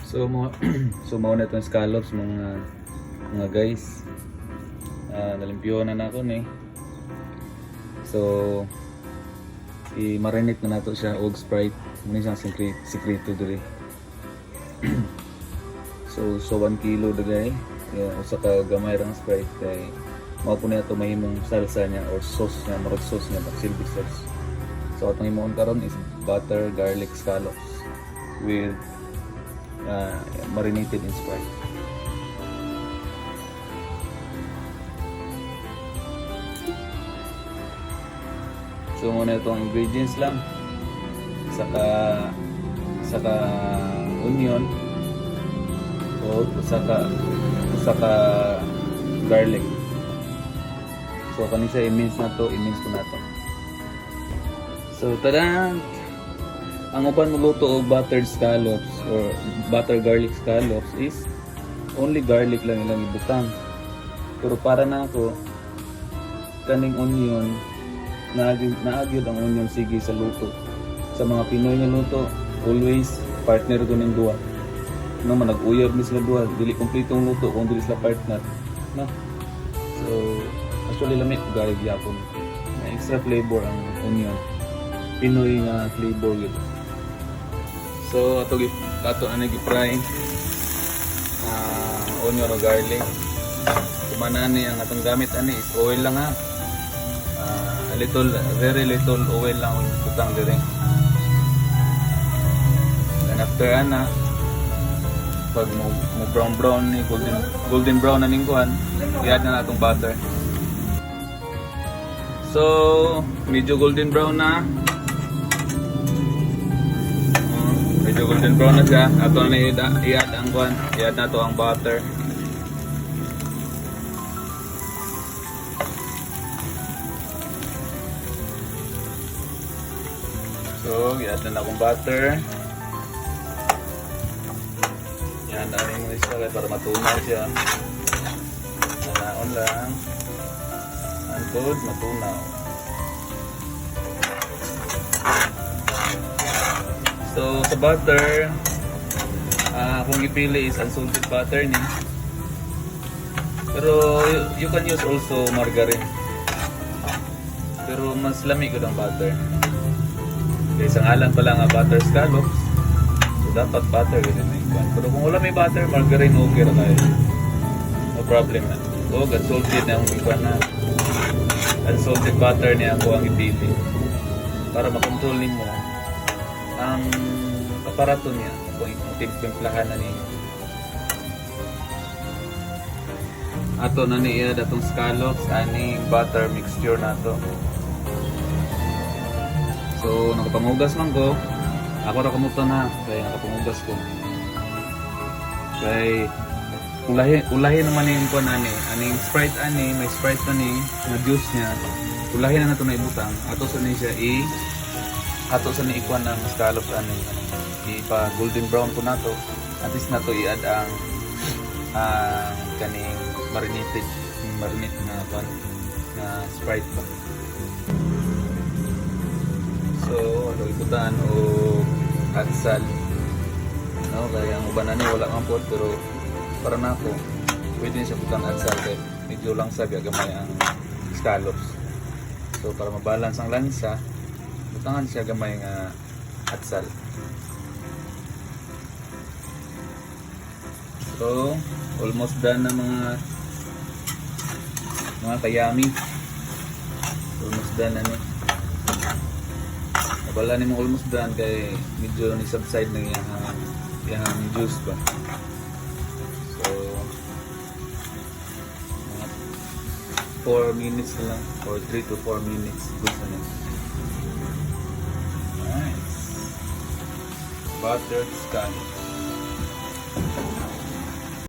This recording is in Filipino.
So mo so mao na itong scallops mga guys. Nalimpyo na ako ni. So i-marinate na nato siya og Sprite. Muna siyang sikreto diri. So 1 kilo dagay. Usa ka gamay rang Sprite kay mao po niya ito mahimong salsa niya or sauce niya, marag sauce niya, silby sauce. So atong imong karon is butter garlic scallops with marinated in Sprite. So muna itong ingredients lang, saka onion, o saka garlic. So kanisa i-mince na to, ko na to. So tada! Ang uban mo luto og buttered scallops or butter garlic scallops is only garlic lang ilang ibutang. Pero para na ako kaning onion, naagyod ang onion sige sa luto. Sa mga Pinoy nga luto, always partner ko ning duwa. No, manag-uyab ni sila duwa, dili kompletong luto kung dili sila partner. No. So actually lamit garlic yapon. May extra flavor ang onion. Pinoy nga flavor yun. So ato na gi-fry onion o garlic. Kumana ni ang atong gamit ani is oil lang ha. Very little oil lang ang putang dire. Then after pag mo brown ni golden brown na ning kuan, i-add na natong butter. So medyo golden brown na. Medyo golden brown na siya. Ato na i-add ang kuan, i-add na to ang butter. So, i-add na akong butter. Yan, narin mo isa para matunaw siya. Nanaon lang. Antod, matunaw. So, sa butter, kung ipili is unsalted butter ni. Pero, you can use also margarine. Pero, mas lamig ko ng butter. Okay, isang alang pala nga butter scallops. So dapat butter ganun na yung. Pero kung wala may butter, margarine okay na kayo. No problem na. So unsalted na ang ikuan na. Unsalted butter niya ako ang ipili. Para makontrol mo ang aparato niya. Kung timplahan na niyo. Ato na niya datong scallops, aning butter mixture na to. So, nakapangugas lang ko. Ako na kamuta na. Kaya nakapangugas ko. Kaya, ulahin naman yung ko na aning Sprite may Sprite na na juice niya. Ulahin na ito na ibutang. Ato sa ni siya ato sa ni ikuan ng scallops ipa golden brown po na to. At least na to i-add ang kaning marinate na Sprite ba. So, ibutan o atsal. No, kaya ang uban na wala kang pot, pero para na ako, pwede siya butang atsal kaya medyo lang sabi gamay ang scallops. So, para mabalance ang lansa, butangan siya gamay nga atsal. So, almost done na mga kayami. Almost done na ni. Wala ni mo almost done kay medyo ni subside na yung juice ba. So 4 minutes na lang or 3 to 4 minutes good na. Nice. Buttered scallops.